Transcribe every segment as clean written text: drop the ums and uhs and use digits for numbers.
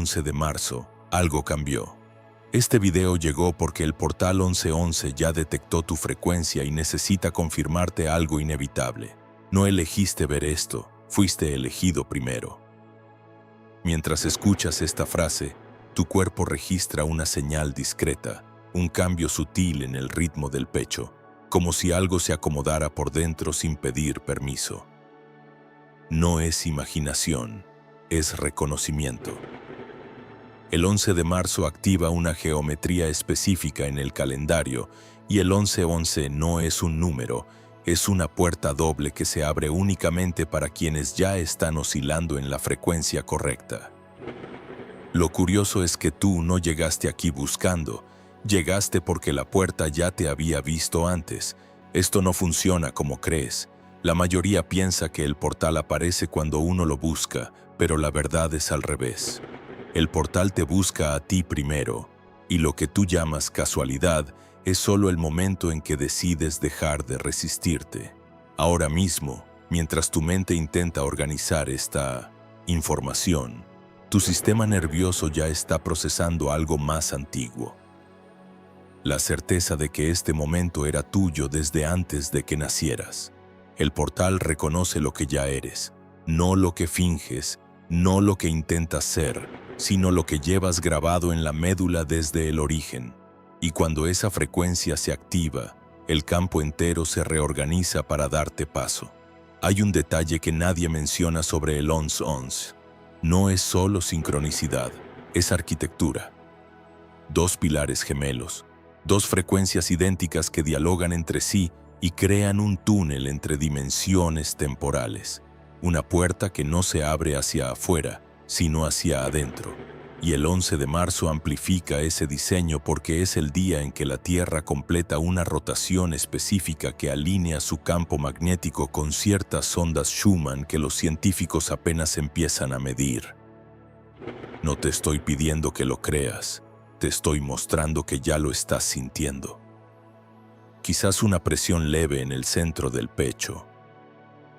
11 de marzo, algo cambió. Este video llegó porque el portal 1111 ya detectó tu frecuencia y necesita confirmarte algo inevitable. No elegiste ver esto, fuiste elegido primero. Mientras escuchas esta frase, tu cuerpo registra una señal discreta, un cambio sutil en el ritmo del pecho, como si algo se acomodara por dentro sin pedir permiso. No es imaginación, es reconocimiento. El 11 de marzo activa una geometría específica en el calendario y el 1111 no es un número, es una puerta doble que se abre únicamente para quienes ya están oscilando en la frecuencia correcta. Lo curioso es que tú no llegaste aquí buscando, llegaste porque la puerta ya te había visto antes. Esto no funciona como crees. La mayoría piensa que el portal aparece cuando uno lo busca, pero la verdad es al revés. El portal te busca a ti primero, y lo que tú llamas casualidad es solo el momento en que decides dejar de resistirte. Ahora mismo, mientras tu mente intenta organizar esta información, tu sistema nervioso ya está procesando algo más antiguo. La certeza de que este momento era tuyo desde antes de que nacieras. El portal reconoce lo que ya eres, no lo que finges, no lo que intentas ser, sino lo que llevas grabado en la médula desde el origen. Y cuando esa frecuencia se activa, el campo entero se reorganiza para darte paso. Hay un detalle que nadie menciona sobre el 1111. No es solo sincronicidad, es arquitectura. Dos pilares gemelos, dos frecuencias idénticas que dialogan entre sí y crean un túnel entre dimensiones temporales. Una puerta que no se abre hacia afuera, sino hacia adentro. Y el 11 de marzo amplifica ese diseño porque es el día en que la Tierra completa una rotación específica que alinea su campo magnético con ciertas ondas Schumann que los científicos apenas empiezan a medir. No te estoy pidiendo que lo creas, te estoy mostrando que ya lo estás sintiendo. Quizás una presión leve en el centro del pecho,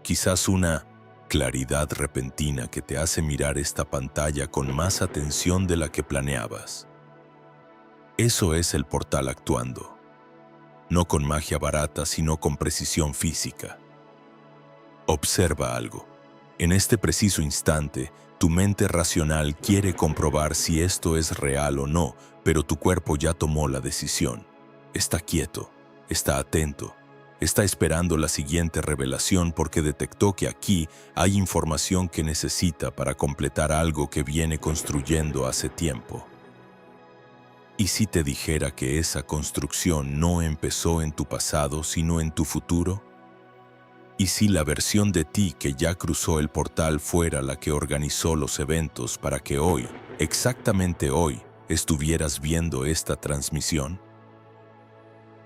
quizás una claridad repentina que te hace mirar esta pantalla con más atención de la que planeabas. Eso es el portal actuando. No con magia barata, sino con precisión física. Observa algo. En este preciso instante, tu mente racional quiere comprobar si esto es real o no, pero tu cuerpo ya tomó la decisión. Está quieto, está atento. Está esperando la siguiente revelación porque detectó que aquí hay información que necesita para completar algo que viene construyendo hace tiempo. ¿Y si te dijera que esa construcción no empezó en tu pasado, sino en tu futuro? ¿Y si la versión de ti que ya cruzó el portal fuera la que organizó los eventos para que hoy, exactamente hoy, estuvieras viendo esta transmisión?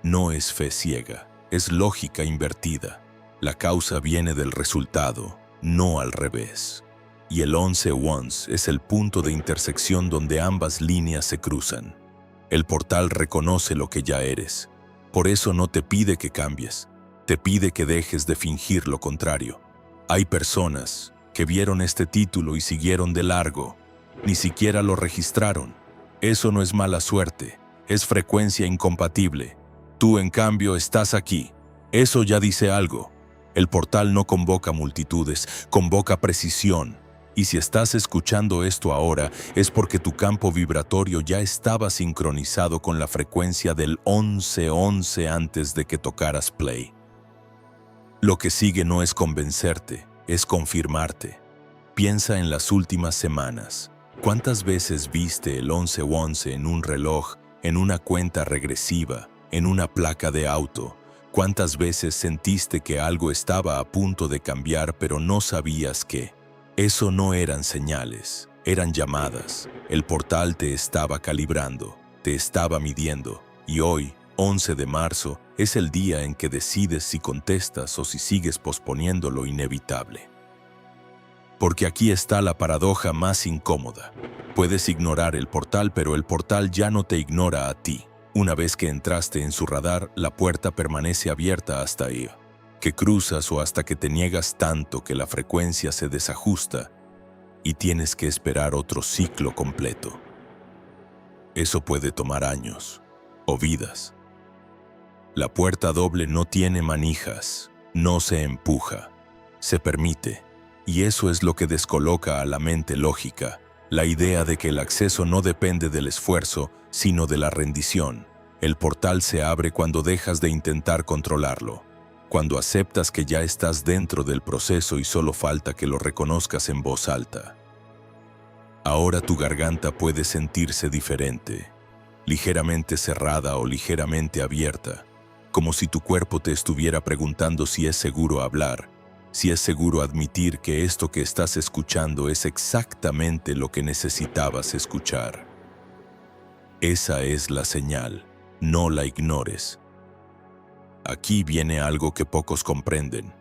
No es fe ciega. Es lógica invertida. La causa viene del resultado, no al revés. Y el 1111 es el punto de intersección donde ambas líneas se cruzan. El portal reconoce lo que ya eres. Por eso no te pide que cambies, te pide que dejes de fingir lo contrario. Hay personas que vieron este título y siguieron de largo. Ni siquiera lo registraron. Eso no es mala suerte, es frecuencia incompatible. Tú, en cambio, estás aquí. Eso ya dice algo. El portal no convoca multitudes, convoca precisión. Y si estás escuchando esto ahora, es porque tu campo vibratorio ya estaba sincronizado con la frecuencia del 1111 antes de que tocaras play. Lo que sigue no es convencerte, es confirmarte. Piensa en las últimas semanas. ¿Cuántas veces viste el 1111 en un reloj, en una cuenta regresiva, en una placa de auto? ¿Cuántas veces sentiste que algo estaba a punto de cambiar pero no sabías qué? Eso no eran señales, eran llamadas. El portal te estaba calibrando, te estaba midiendo. Y hoy, 11 de marzo, es el día en que decides si contestas o si sigues posponiendo lo inevitable. Porque aquí está la paradoja más incómoda. Puedes ignorar el portal, pero el portal ya no te ignora a ti. Una vez que entraste en su radar, la puerta permanece abierta hasta ahí. Que cruzas o hasta que te niegas tanto que la frecuencia se desajusta. y tienes que esperar otro ciclo completo. Eso puede tomar años o vidas. La puerta doble no tiene manijas, no se empuja, se permite, y eso es lo que descoloca a la mente lógica, la idea de que el acceso no depende del esfuerzo, sino de la rendición. El portal se abre cuando dejas de intentar controlarlo, cuando aceptas que ya estás dentro del proceso y solo falta que lo reconozcas en voz alta. Ahora tu garganta puede sentirse diferente, ligeramente cerrada o ligeramente abierta, como si tu cuerpo te estuviera preguntando si es seguro hablar, si es seguro admitir que esto que estás escuchando es exactamente lo que necesitabas escuchar. Esa es la señal, no la ignores. Aquí viene algo que pocos comprenden.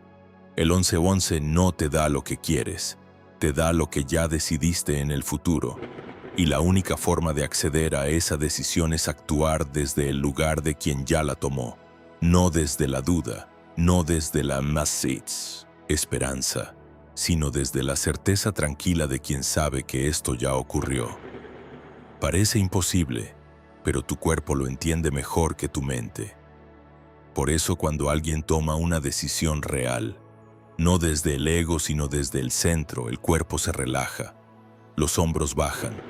El 1111 no te da lo que quieres, te da lo que ya decidiste en el futuro. Y la única forma de acceder a esa decisión es actuar desde el lugar de quien ya la tomó. No desde la duda, no desde la esperanza, sino desde la certeza tranquila de quien sabe que esto ya ocurrió. Parece imposible, pero tu cuerpo lo entiende mejor que tu mente. Por eso cuando alguien toma una decisión real, no desde el ego sino desde el centro, el cuerpo se relaja, los hombros bajan,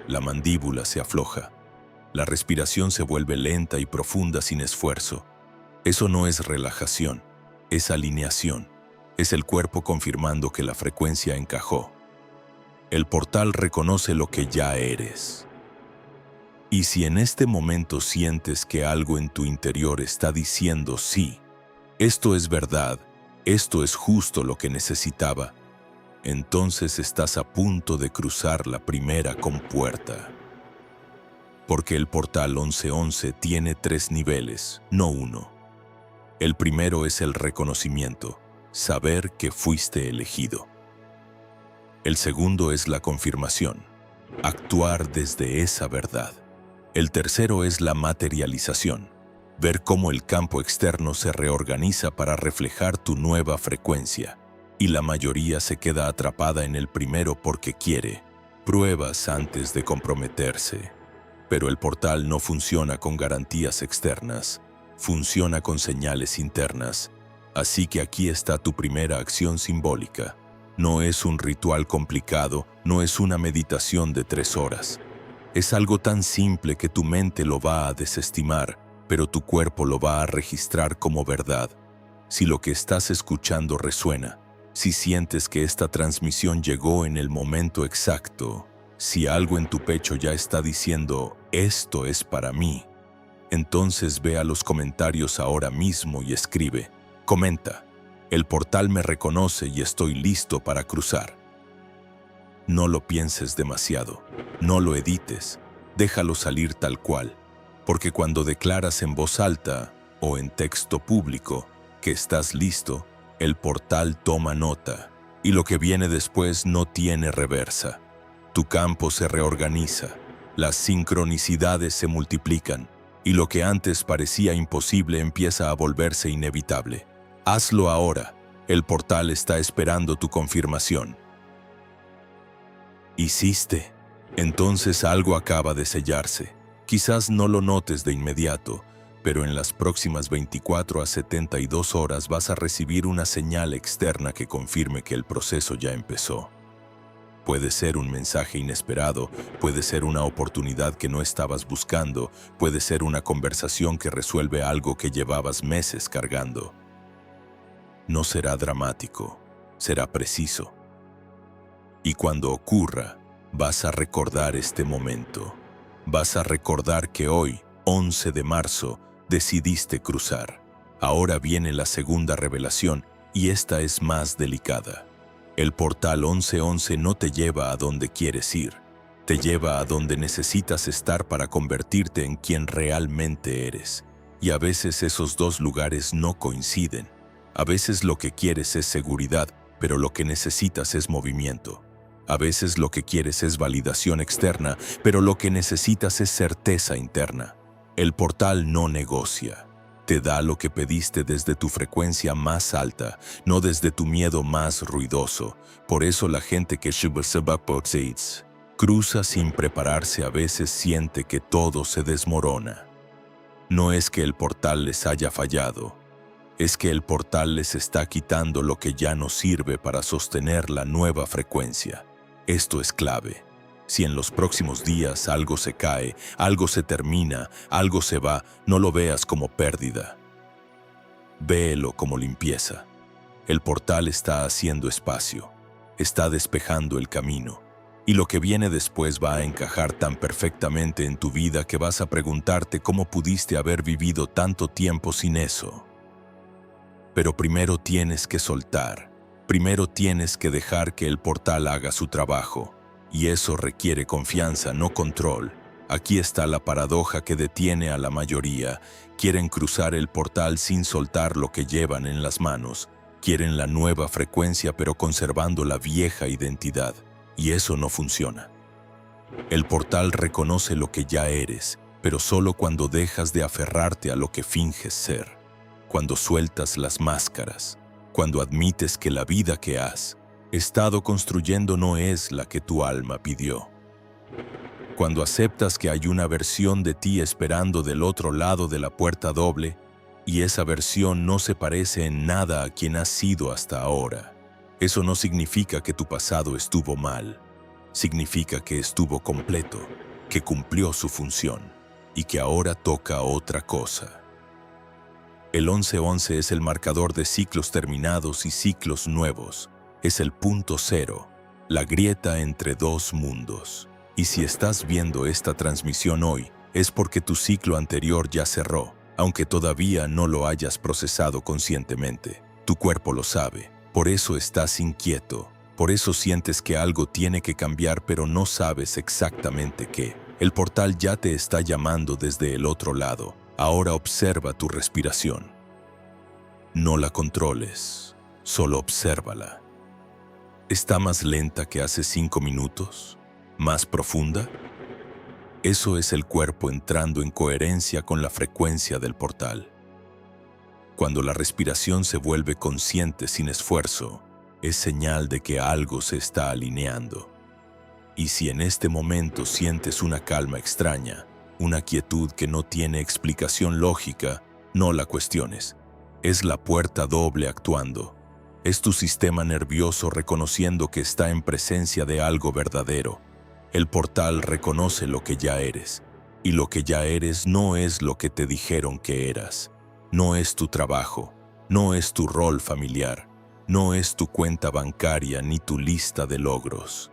la mandíbula se afloja, la respiración se vuelve lenta y profunda sin esfuerzo. Eso no es relajación, es alineación, es el cuerpo confirmando que la frecuencia encajó. El portal reconoce lo que ya eres. Y si en este momento sientes que algo en tu interior está diciendo sí, esto es verdad, esto es justo lo que necesitaba, entonces estás a punto de cruzar la primera compuerta. Porque el portal 1111 tiene 3 niveles, no 1. El primero es el reconocimiento, saber que fuiste elegido. El segundo es la confirmación, actuar desde esa verdad. El tercero es la materialización, ver cómo el campo externo se reorganiza para reflejar tu nueva frecuencia. Y la mayoría se queda atrapada en el primero porque quiere pruebas antes de comprometerse. Pero el portal no funciona con garantías externas, funciona con señales internas. Así que aquí está tu primera acción simbólica. No es un ritual complicado, no es una meditación de 3 horas. Es algo tan simple que tu mente lo va a desestimar, pero tu cuerpo lo va a registrar como verdad. Si lo que estás escuchando resuena, si sientes que esta transmisión llegó en el momento exacto, si algo en tu pecho ya está diciendo, esto es para mí, entonces ve a los comentarios ahora mismo y escribe, comenta, el portal me reconoce y estoy listo para cruzar. No lo pienses demasiado, no lo edites, déjalo salir tal cual, porque cuando declaras en voz alta o en texto público que estás listo, el portal toma nota, y lo que viene después no tiene reversa. Tu campo se reorganiza, las sincronicidades se multiplican, y lo que antes parecía imposible empieza a volverse inevitable. Hazlo ahora, el portal está esperando tu confirmación. ¿Hiciste? Entonces algo acaba de sellarse. Quizás no lo notes de inmediato, pero en las próximas 24 a 72 horas vas a recibir una señal externa que confirme que el proceso ya empezó. Puede ser un mensaje inesperado, puede ser una oportunidad que no estabas buscando, puede ser una conversación que resuelve algo que llevabas meses cargando. No será dramático, será preciso. Y cuando ocurra, vas a recordar este momento. Vas a recordar que hoy, 11 de marzo, decidiste cruzar. Ahora viene la segunda revelación y esta es más delicada. El portal 1111 no te lleva a donde quieres ir, te lleva a donde necesitas estar para convertirte en quien realmente eres. Y a veces esos dos lugares no coinciden. A veces lo que quieres es seguridad, pero lo que necesitas es movimiento. A veces lo que quieres es validación externa, pero lo que necesitas es certeza interna. El portal no negocia. Te da lo que pediste desde tu frecuencia más alta, no desde tu miedo más ruidoso. Por eso la gente que cruza sin prepararse a veces siente que todo se desmorona. No es que el portal les haya fallado, es que el portal les está quitando lo que ya no sirve para sostener la nueva frecuencia. Esto es clave. Si en los próximos días algo se cae, algo se termina, algo se va, no lo veas como pérdida. Véelo como limpieza. El portal está haciendo espacio, está despejando el camino, y lo que viene después va a encajar tan perfectamente en tu vida que vas a preguntarte cómo pudiste haber vivido tanto tiempo sin eso. Pero primero tienes que soltar, primero tienes que dejar que el portal haga su trabajo, y eso requiere confianza, no control. Aquí está la paradoja que detiene a la mayoría. Quieren cruzar el portal sin soltar lo que llevan en las manos. Quieren la nueva frecuencia pero conservando la vieja identidad. Y eso no funciona. El portal reconoce lo que ya eres, pero solo cuando dejas de aferrarte a lo que finges ser. Cuando sueltas las máscaras. Cuando admites que la vida que has estado construyendo no es la que tu alma pidió. Cuando aceptas que hay una versión de ti esperando del otro lado de la puerta doble, y esa versión no se parece en nada a quien has sido hasta ahora. Eso no significa que tu pasado estuvo mal. Significa que estuvo completo, que cumplió su función, y que ahora toca otra cosa. El 11-11 es el marcador de ciclos terminados y ciclos nuevos. Es el punto cero, la grieta entre dos mundos. Y si estás viendo esta transmisión hoy, es porque tu ciclo anterior ya cerró, aunque todavía no lo hayas procesado conscientemente. Tu cuerpo lo sabe, por eso estás inquieto, por eso sientes que algo tiene que cambiar pero no sabes exactamente qué. El portal ya te está llamando desde el otro lado. Ahora observa tu respiración. No la controles, solo obsérvala. ¿Está más lenta que hace 5 minutos? ¿Más profunda? Eso es el cuerpo entrando en coherencia con la frecuencia del portal. Cuando la respiración se vuelve consciente sin esfuerzo, es señal de que algo se está alineando. Y si en este momento sientes una calma extraña, una quietud que no tiene explicación lógica, no la cuestiones. Es la puerta doble actuando. Es tu sistema nervioso reconociendo que está en presencia de algo verdadero. El portal reconoce lo que ya eres, y lo que ya eres no es lo que te dijeron que eras. No es tu trabajo, no es tu rol familiar, no es tu cuenta bancaria ni tu lista de logros.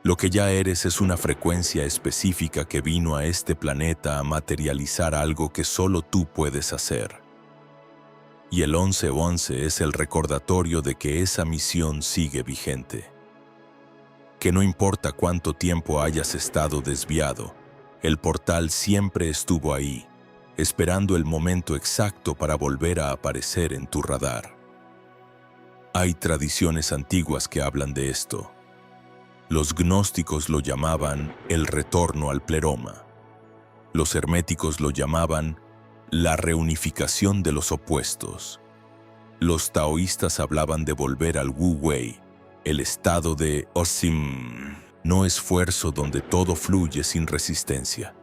Lo que ya eres es una frecuencia específica que vino a este planeta a materializar algo que solo tú puedes hacer. Y el 11-11 es el recordatorio de que esa misión sigue vigente. Que no importa cuánto tiempo hayas estado desviado, el portal siempre estuvo ahí, esperando el momento exacto para volver a aparecer en tu radar. Hay tradiciones antiguas que hablan de esto. Los gnósticos lo llamaban el retorno al pleroma. Los herméticos lo llamaban la reunificación de los opuestos. Los taoístas hablaban de volver al Wu Wei, el estado de Osim, no esfuerzo donde todo fluye sin resistencia.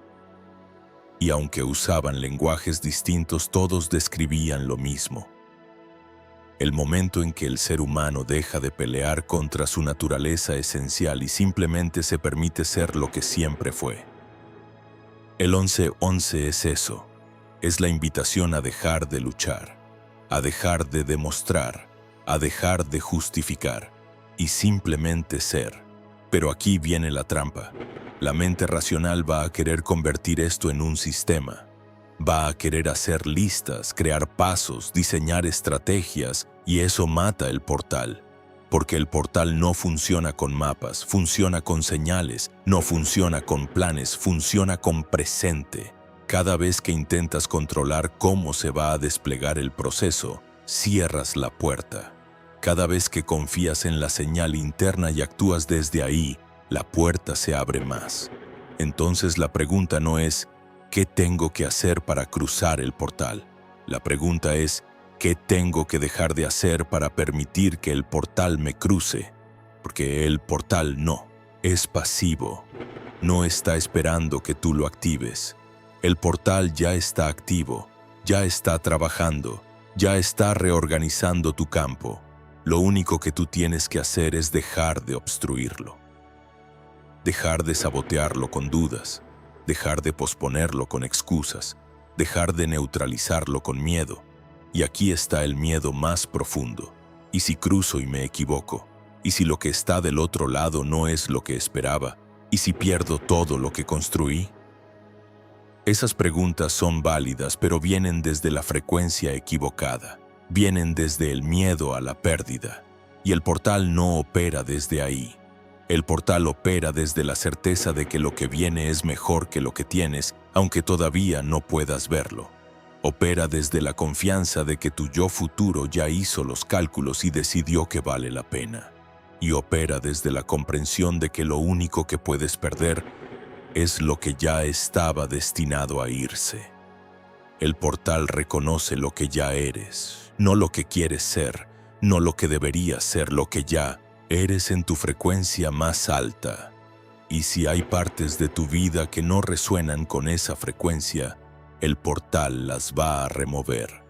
Y aunque usaban lenguajes distintos, todos describían lo mismo. El momento en que el ser humano deja de pelear contra su naturaleza esencial y simplemente se permite ser lo que siempre fue. El 11-11 es eso, es la invitación a dejar de luchar, a dejar de demostrar, a dejar de justificar y simplemente ser. Pero aquí viene la trampa. La mente racional va a querer convertir esto en un sistema. Va a querer hacer listas, crear pasos, diseñar estrategias, y eso mata el portal. Porque el portal no funciona con mapas, funciona con señales, no funciona con planes, funciona con presente. Cada vez que intentas controlar cómo se va a desplegar el proceso, cierras la puerta. Cada vez que confías en la señal interna y actúas desde ahí, la puerta se abre más. Entonces la pregunta no es ¿qué tengo que hacer para cruzar el portal? La pregunta es, ¿qué tengo que dejar de hacer para permitir que el portal me cruce? Porque el portal no, es pasivo. No está esperando que tú lo actives. El portal ya está activo, ya está trabajando, ya está reorganizando tu campo. Lo único que tú tienes que hacer es dejar de obstruirlo. Dejar de sabotearlo con dudas, dejar de posponerlo con excusas, dejar de neutralizarlo con miedo. Y aquí está el miedo más profundo. ¿Y si cruzo y me equivoco? ¿Y si lo que está del otro lado no es lo que esperaba? ¿Y si pierdo todo lo que construí? Esas preguntas son válidas, pero vienen desde la frecuencia equivocada. Vienen desde el miedo a la pérdida. Y el portal no opera desde ahí. El portal opera desde la certeza de que lo que viene es mejor que lo que tienes, aunque todavía no puedas verlo. Opera desde la confianza de que tu yo futuro ya hizo los cálculos y decidió que vale la pena. Y opera desde la comprensión de que lo único que puedes perder es lo que ya estaba destinado a irse. El portal reconoce lo que ya eres, no lo que quieres ser, no lo que deberías ser, lo que ya eres en tu frecuencia más alta. Y si hay partes de tu vida que no resuenan con esa frecuencia, el portal las va a remover,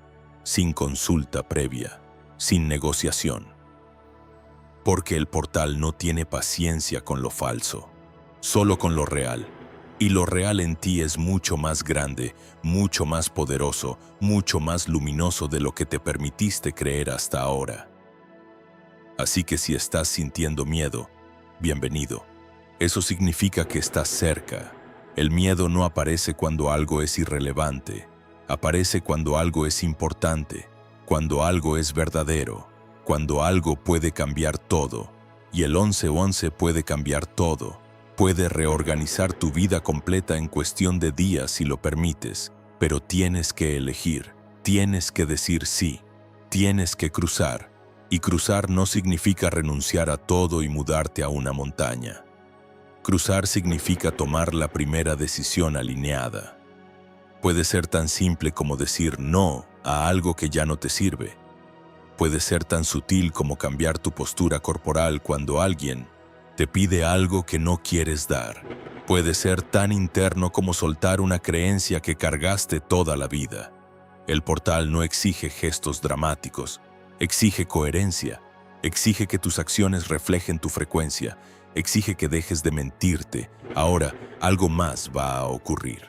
sin consulta previa, sin negociación. Porque el portal no tiene paciencia con lo falso, solo con lo real. Y lo real en ti es mucho más grande, mucho más poderoso, mucho más luminoso de lo que te permitiste creer hasta ahora. Así que si estás sintiendo miedo, bienvenido. Eso significa que estás cerca. El miedo no aparece cuando algo es irrelevante. Aparece cuando algo es importante, cuando algo es verdadero, cuando algo puede cambiar todo. Y el 11-11 puede cambiar todo. Puede reorganizar tu vida completa en cuestión de días si lo permites. Pero tienes que elegir, tienes que decir sí, tienes que cruzar. Y cruzar no significa renunciar a todo y mudarte a una montaña. Cruzar significa tomar la primera decisión alineada. Puede ser tan simple como decir no a algo que ya no te sirve. Puede ser tan sutil como cambiar tu postura corporal cuando alguien te pide algo que no quieres dar. Puede ser tan interno como soltar una creencia que cargaste toda la vida. El portal no exige gestos dramáticos. Exige coherencia, exige que tus acciones reflejen tu frecuencia, exige que dejes de mentirte. Ahora, algo más va a ocurrir.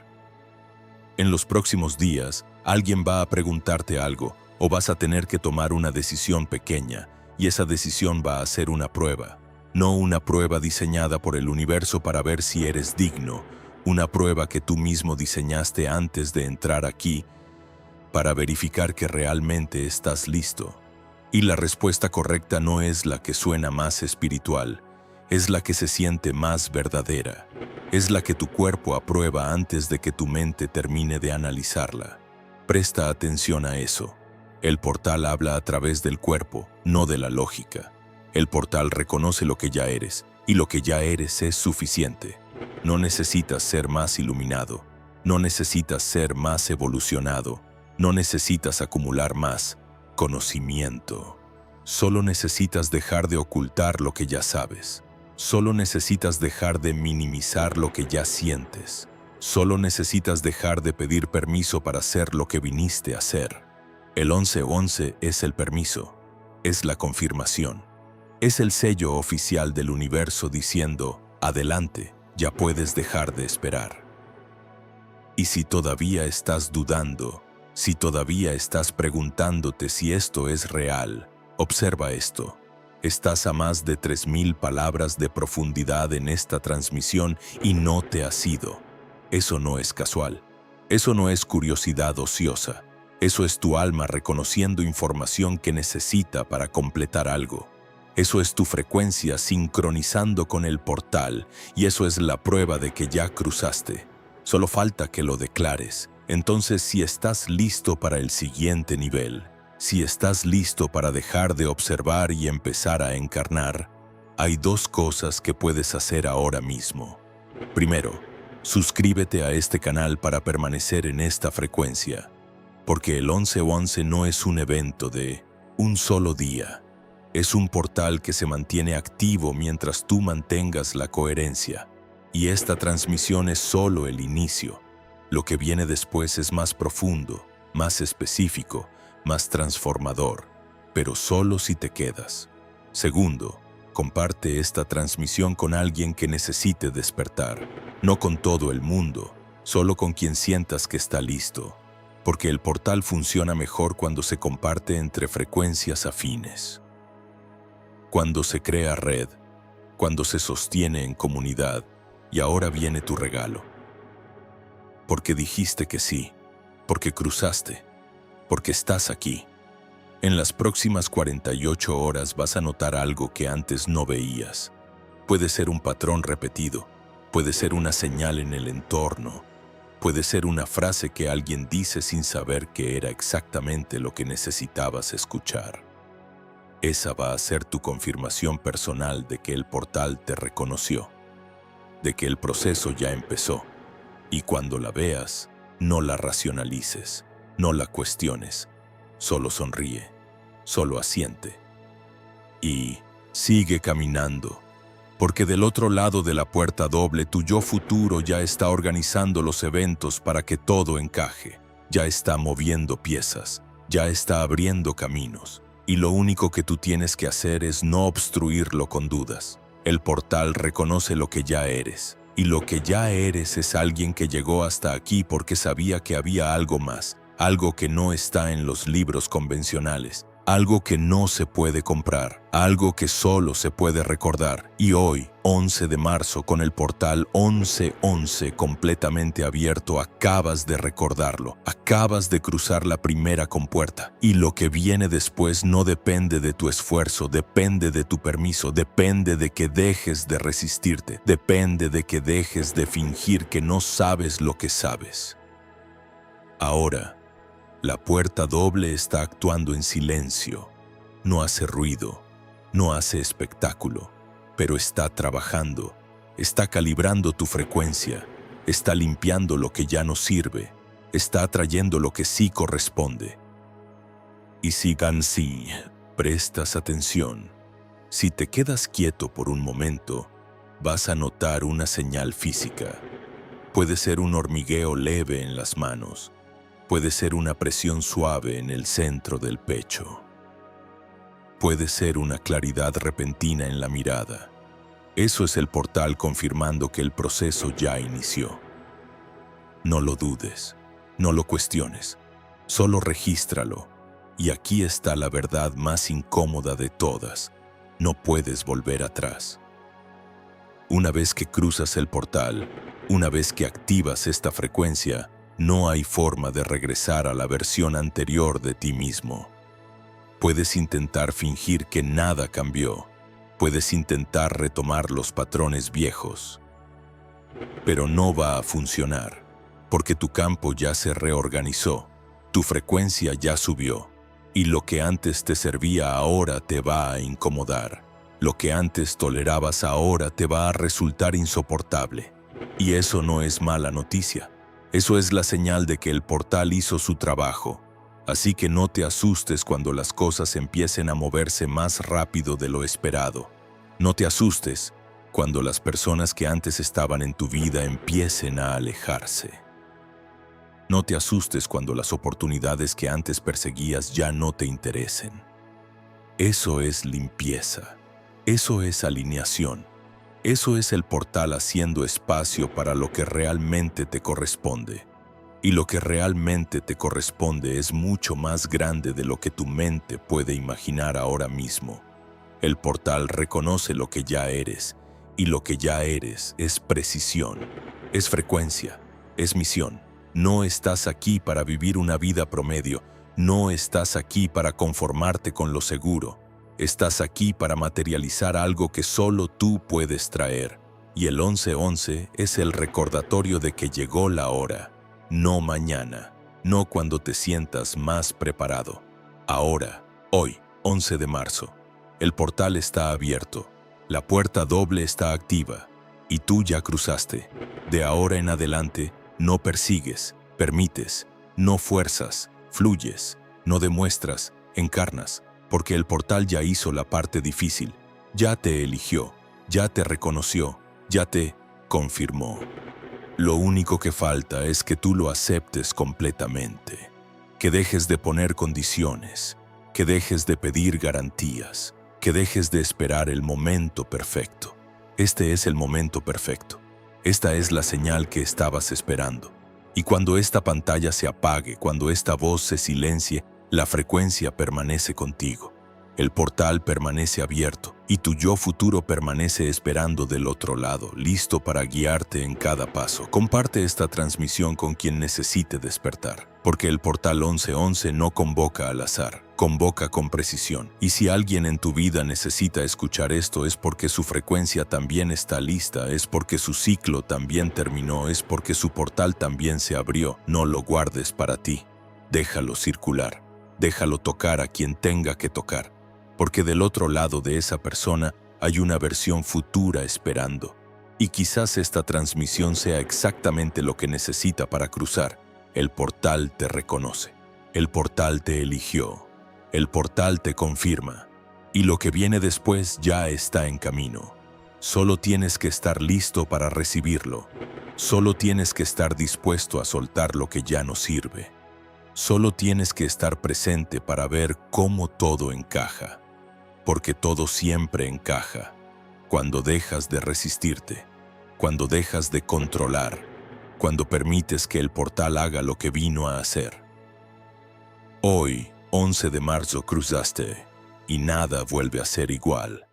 En los próximos días, alguien va a preguntarte algo o vas a tener que tomar una decisión pequeña, y esa decisión va a ser una prueba. No una prueba diseñada por el universo para ver si eres digno, una prueba que tú mismo diseñaste antes de entrar aquí para verificar que realmente estás listo. Y la respuesta correcta no es la que suena más espiritual, es la que se siente más verdadera, es la que tu cuerpo aprueba antes de que tu mente termine de analizarla. Presta atención a eso. El portal habla a través del cuerpo, no de la lógica. El portal reconoce lo que ya eres, y lo que ya eres es suficiente. No necesitas ser más iluminado, no necesitas ser más evolucionado, no necesitas acumular más conocimiento. Solo necesitas dejar de ocultar lo que ya sabes. Solo necesitas dejar de minimizar lo que ya sientes. Solo necesitas dejar de pedir permiso para hacer lo que viniste a hacer. El 11-11 es el permiso, es la confirmación. Es el sello oficial del universo diciendo, adelante, ya puedes dejar de esperar. Y si todavía estás dudando, si todavía estás preguntándote si esto es real, observa esto. Estás a más de 3000 palabras de profundidad en esta transmisión y no te has ido. Eso no es casual. Eso no es curiosidad ociosa. Eso es tu alma reconociendo información que necesita para completar algo. Eso es tu frecuencia sincronizando con el portal, y eso es la prueba de que ya cruzaste. Solo falta que lo declares. Entonces, si estás listo para el siguiente nivel, si estás listo para dejar de observar y empezar a encarnar, hay dos cosas que puedes hacer ahora mismo. Primero, Suscríbete a este canal para permanecer en esta frecuencia, porque el 1111 no es un evento de un solo día. Es un portal que se mantiene activo mientras tú mantengas la coherencia. Y esta transmisión es solo el inicio. Lo que viene después es más profundo, más específico, más transformador, pero solo si te quedas. Segundo, comparte esta transmisión con alguien que necesite despertar, no con todo el mundo, solo con quien sientas que está listo, porque el portal funciona mejor cuando se comparte entre frecuencias afines. Cuando se crea red, cuando se sostiene en comunidad, y ahora viene tu regalo. Porque dijiste que sí, porque cruzaste, porque estás aquí. En las próximas 48 horas vas a notar algo que antes no veías. Puede ser un patrón repetido, puede ser una señal en el entorno, puede ser una frase que alguien dice sin saber que era exactamente lo que necesitabas escuchar. Esa va a ser tu confirmación personal de que el portal te reconoció, de que el proceso ya empezó. Y cuando la veas, no la racionalices, no la cuestiones, solo sonríe, solo asiente. Y sigue caminando, porque del otro lado de la puerta doble tu yo futuro ya está organizando los eventos para que todo encaje, ya está moviendo piezas, ya está abriendo caminos, y lo único que tú tienes que hacer es no obstruirlo con dudas. El portal reconoce lo que ya eres. Y lo que ya eres es alguien que llegó hasta aquí porque sabía que había algo más, algo que no está en los libros convencionales, algo que no se puede comprar, algo que solo se puede recordar. Y hoy, 11 de marzo, con el portal 1111 completamente abierto, acabas de recordarlo, acabas de cruzar la primera compuerta. Y lo que viene después no depende de tu esfuerzo, depende de tu permiso, depende de que dejes de resistirte, depende de que dejes de fingir que no sabes lo que sabes. Ahora, la puerta doble está actuando en silencio. No hace ruido, no hace espectáculo, pero está trabajando, está calibrando tu frecuencia, está limpiando lo que ya no sirve, está atrayendo lo que sí corresponde. Y si prestas atención, si te quedas quieto por un momento, vas a notar una señal física. Puede ser un hormigueo leve en las manos, puede ser una presión suave en el centro del pecho. Puede ser una claridad repentina en la mirada. Eso es el portal confirmando que el proceso ya inició. No lo dudes, no lo cuestiones, solo regístralo. Y aquí está la verdad más incómoda de todas. No puedes volver atrás. Una vez que cruzas el portal, una vez que activas esta frecuencia, no hay forma de regresar a la versión anterior de ti mismo. Puedes intentar fingir que nada cambió. Puedes intentar retomar los patrones viejos. Pero no va a funcionar, porque tu campo ya se reorganizó, tu frecuencia ya subió, y lo que antes te servía ahora te va a incomodar. Lo que antes tolerabas ahora te va a resultar insoportable. Y eso no es mala noticia. Eso es la señal de que el portal hizo su trabajo. Así que no te asustes cuando las cosas empiecen a moverse más rápido de lo esperado. No te asustes cuando las personas que antes estaban en tu vida empiecen a alejarse. No te asustes cuando las oportunidades que antes perseguías ya no te interesen. Eso es limpieza. Eso es alineación. Eso es el portal haciendo espacio para lo que realmente te corresponde. Y lo que realmente te corresponde es mucho más grande de lo que tu mente puede imaginar ahora mismo. El portal reconoce lo que ya eres, y lo que ya eres es precisión, es frecuencia, es misión. No estás aquí para vivir una vida promedio, no estás aquí para conformarte con lo seguro. Estás aquí para materializar algo que solo tú puedes traer. Y el 1111 es el recordatorio de que llegó la hora. No mañana, no cuando te sientas más preparado. Ahora, hoy, 11 de marzo. El portal está abierto. La puerta doble está activa. y tú ya cruzaste. De ahora en adelante, no persigues, permites, no fuerzas, fluyes, no demuestras, encarnas, porque el portal ya hizo la parte difícil, ya te eligió, ya te reconoció, ya te confirmó. Lo único que falta es que tú lo aceptes completamente, que dejes de poner condiciones, que dejes de pedir garantías, que dejes de esperar el momento perfecto. Este es el momento perfecto. Esta es la señal que estabas esperando. Y cuando esta pantalla se apague, cuando esta voz se silencie, la frecuencia permanece contigo. El portal permanece abierto y tu yo futuro permanece esperando del otro lado, listo para guiarte en cada paso. Comparte esta transmisión con quien necesite despertar, porque el portal 1111 no convoca al azar, convoca con precisión. Y si alguien en tu vida necesita escuchar esto, es porque su frecuencia también está lista, es porque su ciclo también terminó, es porque su portal también se abrió. No lo guardes para ti, déjalo circular, déjalo tocar a quien tenga que tocar. Porque del otro lado de esa persona hay una versión futura esperando. Y quizás esta transmisión sea exactamente lo que necesita para cruzar. El portal te reconoce, el portal te eligió, el portal te confirma. Y lo que viene después ya está en camino. Solo tienes que estar listo para recibirlo. Solo tienes que estar dispuesto a soltar lo que ya no sirve. Solo tienes que estar presente para ver cómo todo encaja. Porque todo siempre encaja, cuando dejas de resistirte, cuando dejas de controlar, cuando permites que el portal haga lo que vino a hacer. Hoy, 11 de marzo, cruzaste, y nada vuelve a ser igual.